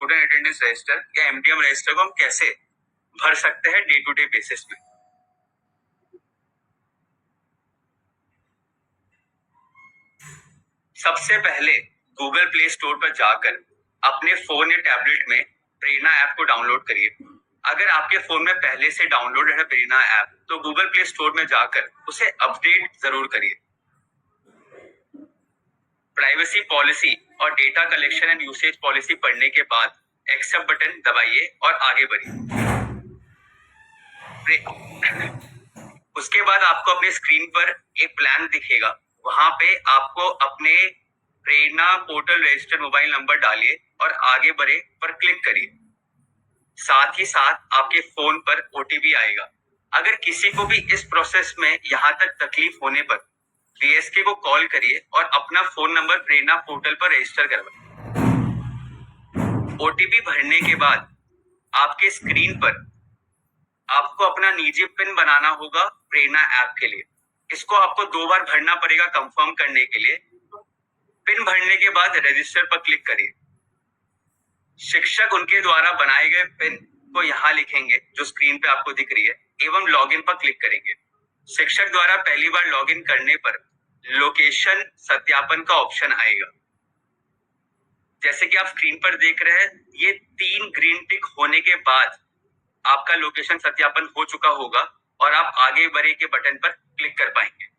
Student attendance register या MDM register को हम कैसे भर सकते हैं डे टू डे बेसिस में। सबसे पहले गूगल प्ले स्टोर पर जाकर अपने फोन या टैबलेट में प्रेरणा ऐप को डाउनलोड करिए। अगर आपके फोन में पहले से डाउनलोड है प्रेरणा ऐप तो गूगल प्ले स्टोर में जाकर उसे अपडेट जरूर करिए। प्राइवेसी पॉलिसी और data collection and usage policy पढ़ने के बाद एक्सेप्ट बटन दबाइए और आगे बढ़िए। उसके बाद आपको अपने स्क्रीन पर एक प्लान दिखेगा, वहां पे आपको अपने प्रेरणा पोर्टल रजिस्टर्ड मोबाइल नंबर डालिए और आगे बढ़े पर क्लिक करिए। साथ ही साथ आपके फोन पर ओटीपी आएगा। अगर किसी को भी इस प्रोसेस में यहाँ तक तकलीफ होने पर बीएसके को कॉल करिए और अपना फोन नंबर प्रेरणा पोर्टल पर रजिस्टर करवाइए। ओटीपी भरने के बाद आपके स्क्रीन पर आपको अपना निजी पिन बनाना होगा प्रेरणा ऐप के लिए। इसको आपको 2 बार भरना पड़ेगा कंफर्म करने के लिए। पिन भरने के बाद रजिस्टर पर क्लिक करिए। शिक्षक उनके द्वारा बनाए गए पिन को यहाँ लिखेंगे जो स्क्रीन पे आपको दिख रही है एवं लॉगिन पर क्लिक करेंगे। शिक्षक द्वारा पहली बार लॉगिन करने पर लोकेशन सत्यापन का ऑप्शन आएगा। जैसे कि आप स्क्रीन पर देख रहे हैं, ये 3 ग्रीन टिक होने के बाद आपका लोकेशन सत्यापन हो चुका होगा और आप आगे बढ़े के बटन पर क्लिक कर पाएंगे।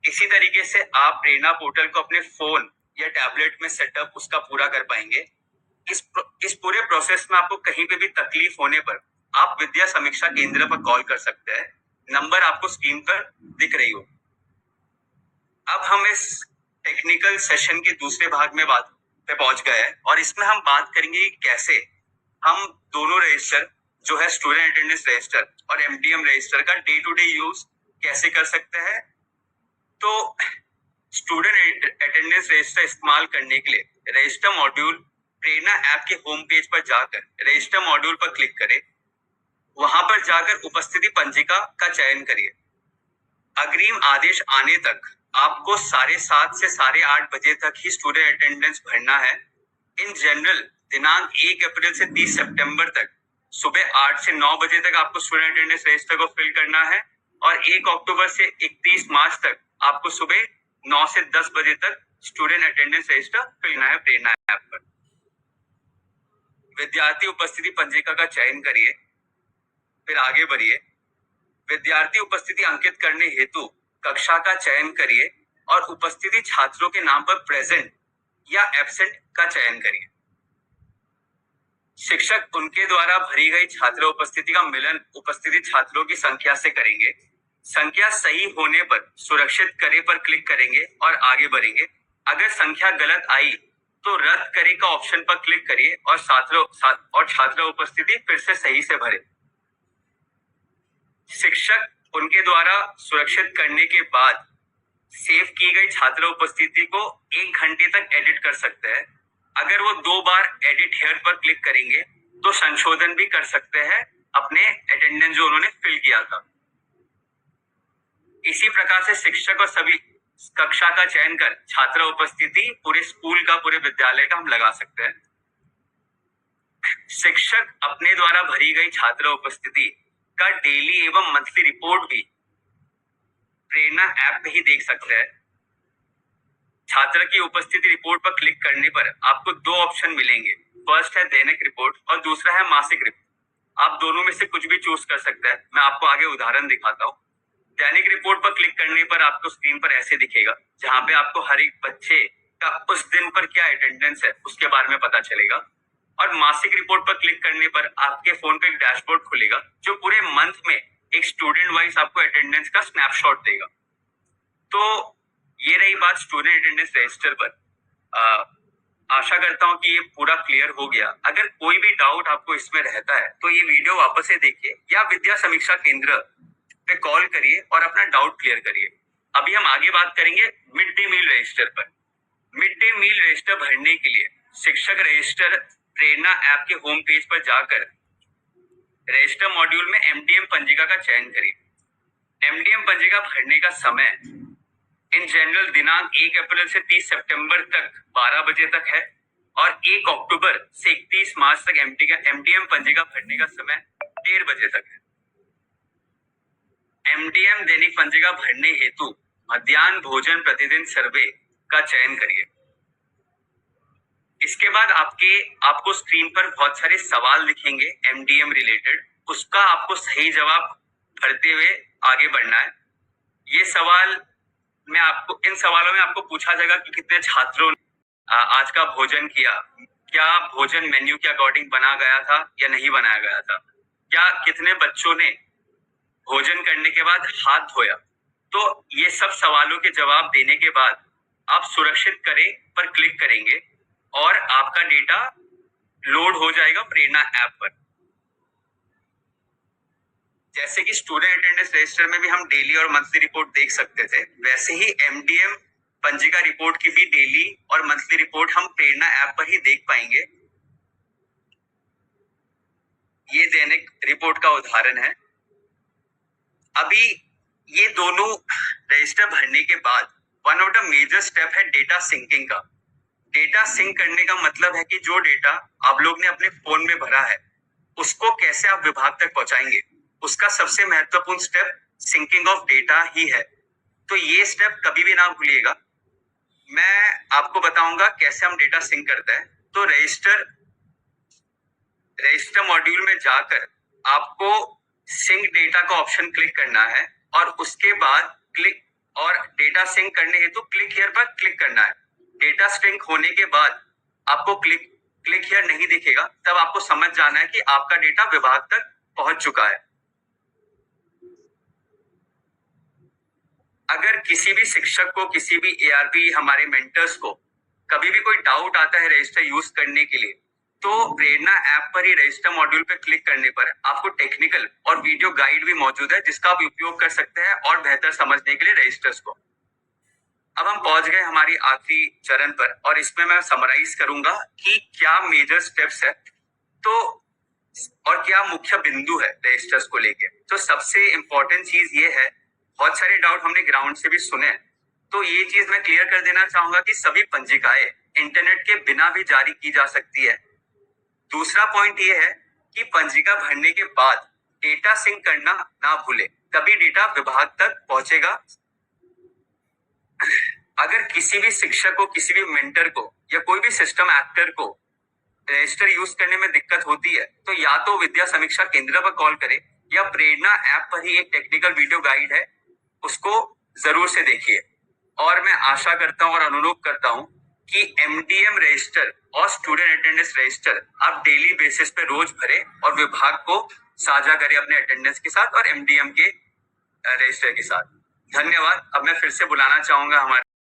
इसी तरीके से आप प्रेरणा पोर्टल को अपने फोन या टैबलेट में सेटअप उसका पूरा कर पाएंगे। इस पूरे प्रोसेस में आपको कहीं पे भी तकलीफ होने पर आप विद्या समीक्षा केंद्र पर कॉल कर सकते हैं। नंबर आपको स्क्रीन पर दिख रही हो। अब हम इस टेक्निकल सेशन के दूसरे भाग में बात पे पहुंच गए हैं और इसमें हम बात करेंगे कि कैसे हम दोनों रजिस्टर जो है स्टूडेंट अटेंडेंस रजिस्टर और एमडीएम रजिस्टर का डे टू डे यूज कैसे कर सकते हैं। तो स्टूडेंट अटेंडेंस रजिस्टर इस्तेमाल करने के लिए रजिस्टर मॉड्यूल प्रेरणा ऐप के होम पेज पर जाकर रजिस्टर मॉड्यूल पर क्लिक करें। वहां पर जाकर उपस्थिति पंजिका का चयन करिए। अग्रिम आदेश आने तक आपको 7:30 से 8:30 बजे तक ही स्टूडेंट अटेंडेंस भरना है। इन जनरल दिनांक 1 अप्रैल से 30 सितंबर तक सुबह 8 से 9 बजे तक आपको स्टूडेंट अटेंडेंस रजिस्टर को फिल करना है और 1 अक्टूबर से 31 मार्च तक आपको सुबह 9 से 10 बजे तक स्टूडेंट अटेंडेंस रजिस्टर फिल करना है प्रेरणा ऐप पर। विद्यार्थी उपस्थिति पंजिका का चयन करिए, फिर आगे बढ़िए। विद्यार्थी उपस्थिति अंकित करने हेतु कक्षा का चयन करिए और उपस्थिति छात्रों के नाम पर प्रेजेंट या एब्सेंट का चयन करिए। शिक्षक उनके द्वारा भरी गई छात्र उपस्थिति का मिलन उपस्थिति छात्रों की संख्या से करेंगे। संख्या सही होने पर सुरक्षित करे पर क्लिक करेंगे और आगे बढ़ेंगे। अगर संख्या गलत आई तो रद्द करे का ऑप्शन पर क्लिक करिए और छात्र उपस्थिति फिर से सही से भरे। शिक्षक उनके द्वारा सुरक्षित करने के बाद सेव की गई छात्र उपस्थिति को 1 घंटे तक एडिट कर सकते हैं। अगर वो 2 बार एडिट हेयर पर क्लिक करेंगे तो संशोधन भी कर सकते हैं अपने अटेंडेंस जो उन्होंने फिल किया था। इसी प्रकार से शिक्षक और सभी कक्षा का चयन कर छात्र उपस्थिति पूरे स्कूल का पूरे विद्यालय का हम लगा सकते हैं। शिक्षक अपने द्वारा भरी गई छात्र उपस्थिति का डेली एवं मंथली रिपोर्ट भी प्रेरणा ऐप पे ही देख सकते हैं। छात्र की उपस्थिति रिपोर्ट पर क्लिक करने पर आपको 2 ऑप्शन मिलेंगे। फर्स्ट है दैनिक रिपोर्ट और दूसरा है मासिक रिपोर्ट। आप दोनों में से कुछ भी चूज कर सकते हैं। मैं आपको आगे उदाहरण दिखाता हूँ। दैनिक रिपोर्ट पर क्लिक करने पर आपको स्क्रीन पर ऐसे दिखेगा, जहां पे आपको हर एक बच्चे का उस दिन पर क्या अटेंडेंस है उसके बारे में पता चलेगा। और मासिक रिपोर्ट पर क्लिक करने पर आपके फोन पे एक डैशबोर्ड खुलेगा जो पूरे मंथ में एक स्टूडेंट वाइज आपको अटेंडेंस का स्नैपशॉट देगा। तो ये रही बात स्टूडेंट अटेंडेंस रजिस्टर पर। आशा करता हूं कि ये पूरा क्लियर हो गया। अगर कोई भी डाउट आपको इसमें रहता है तो ये वीडियो वापस से देखिए या विद्या समीक्षा केंद्र पे कॉल करिए और अपना डाउट क्लियर करिए। अभी हम आगे बात करेंगे मिड डे मील रजिस्टर पर। मिड डे मील रजिस्टर भरने के लिए शिक्षक रजिस्टर प्रेरणा ऐप के होम पेज पर जाकर रजिस्टर मॉड्यूल में एमडीएम पंजिका का चयन करिए। एमडीएम पंजिका भरने का समय इन जनरल दिनांक 1 अप्रैल से 30 सितंबर तक 12 बजे तक है। और 1 अक्टूबर से 31 मार्च तक एमडीएम पंजिका भरने का समय 1:30 बजे तक है। एमडीएम दैनिक पंजिका भरने हेतु मध्याह्न भोजन प्रतिदिन सर्वे का चयन करिए। इसके बाद आपको स्क्रीन पर बहुत सारे सवाल दिखेंगे एमडीएम रिलेटेड, उसका आपको सही जवाब भरते हुए आगे बढ़ना है। ये सवाल इन सवालों में आपको पूछा जाएगा कि कितने छात्रों ने आज का भोजन किया, क्या भोजन मेन्यू के अकॉर्डिंग बना गया था या नहीं बनाया गया था, क्या कितने बच्चों ने भोजन करने के बाद हाथ धोया। तो ये सब सवालों के जवाब देने के बाद आप सुरक्षित करें पर क्लिक करेंगे और आपका डेटा लोड हो जाएगा प्रेरणा ऐप पर। जैसे कि स्टूडेंट अटेंडेंस रजिस्टर में भी हम डेली और मंथली रिपोर्ट देख सकते थे, वैसे ही एमडीएम पंजिका रिपोर्ट की भी डेली और मंथली रिपोर्ट हम प्रेरणा ऐप पर ही देख पाएंगे। ये दैनिक रिपोर्ट का उदाहरण है। अभी ये दोनों रजिस्टर भरने के बाद one of the major step है डेटा सिंकिंग का। डेटा सिंक करने का मतलब है कि जो डेटा आप लोग ने अपने फोन में भरा है उसको कैसे आप विभाग तक पहुंचाएंगे, उसका सबसे महत्वपूर्ण स्टेप सिंकिंग ऑफ डेटा ही है। तो ये स्टेप कभी भी ना भूलिएगा। मैं आपको बताऊंगा कैसे हम डेटा सिंक करते हैं। तो रजिस्टर मॉड्यूल में जाकर आपको सिंक डेटा का ऑप्शन क्लिक करना है और उसके बाद डेटा सिंक करने हेतु क्लिक हियर पर क्लिक करना है। डेटा सिंक होने के बाद आपको क्लिक हियर नहीं दिखेगा, तब आपको समझ जाना है कि आपका डेटा विभाग तक पहुंच चुका है। अगर किसी भी शिक्षक को, किसी भी एआरपी हमारे मेंटर्स को कभी भी कोई डाउट आता है रजिस्टर यूज करने के लिए, तो प्रेरणा ऐप पर ही रजिस्टर मॉड्यूल पर क्लिक करने पर आपको टेक्निकल और वीडियो गाइड भी मौजूद है जिसका आप उपयोग कर सकते हैं और बेहतर समझने के लिए रजिस्टर्स को। अब हम पहुंच गए हमारी आखिरी चरण पर और इसमें मैं समराइज करूंगा कि क्या मेजर स्टेप्स है तो और क्या मुख्य बिंदु है रजिस्टर्स को लेके। तो सबसे इंपॉर्टेंट चीज ये है, बहुत सारे डाउट हमने ग्राउंड से भी सुने, तो ये चीज मैं क्लियर कर देना चाहूंगा कि सभी पंजिकाएं इंटरनेट के बिना भी जारी की जा सकती है। दूसरा पॉइंट ये है कि पंजिका भरने के बाद डेटा सिंक करना ना भूले, तभी डेटा विभाग तक पहुंचेगा। अगर किसी भी शिक्षक को, किसी भी मेंटर को या कोई भी सिस्टम एक्टर को रजिस्टर यूज करने में दिक्कत होती है तो या तो विद्या समीक्षा केंद्र पर कॉल करे या प्रेरणा ऐप पर ही एक टेक्निकल वीडियो गाइड है, उसको जरूर से देखिए। और मैं आशा करता हूं और अनुरोध करता हूं कि एमडीएम रजिस्टर और स्टूडेंट अटेंडेंस रजिस्टर आप डेली बेसिस पे रोज भरे और विभाग को साझा करें अपने अटेंडेंस के साथ और एमडीएम के रजिस्टर के साथ। धन्यवाद। अब मैं फिर से बुलाना चाहूंगा हमारे